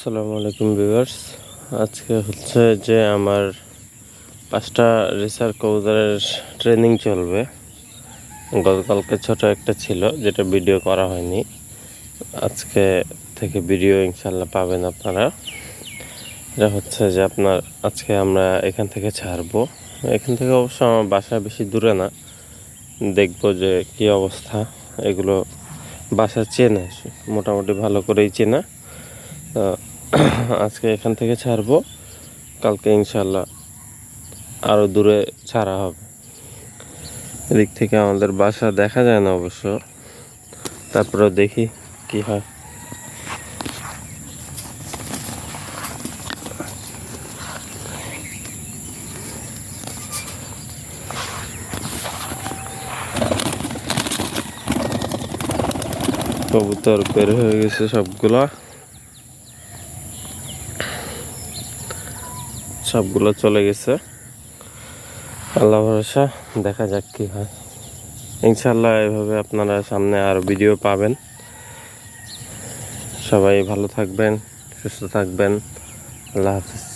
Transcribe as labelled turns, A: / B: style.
A: আসসালামু আলাইকুম ভিউয়ার্স। আজকে হচ্ছে যে আমার 5টা রেসার কবুতরের ট্রেনিং চলবে। গতকালকে ছোট একটা ছিল যেটা ভিডিও করা হয়নি। আজকে থেকে ভিডিও ইনশাল্লাহ পাবেন আপনারা। এটা হচ্ছে যে আপনার আজকে আমরা এখান থেকে ছাড়বো। এখান থেকে অবশ্য আমার বাসা বেশি দূরে না, দেখবো যে কি অবস্থা। এগুলো বাসা চেনে, মোটামুটি ভালো করেই চেনা। তো আজকে এখান থেকে ছাড়বো, কালকে ইনশাল্লাহ আরও দূরে ছাড়া হবে। এদিক থেকে আমাদের বাসা দেখা যায় না অবশ্য, তারপরে দেখি কি হয়। কবুতর বের হয়ে গেছে সবগুলো চলে গেছে। আল্লাহ ভরসা, দেখা যাক কি হয়। ইনশাল্লাহ এভাবে আপনারা সামনে আরো ভিডিও পাবেন। সবাই ভালো থাকবেন, সুস্থ থাকবেন। আল্লাহ হাফিজ।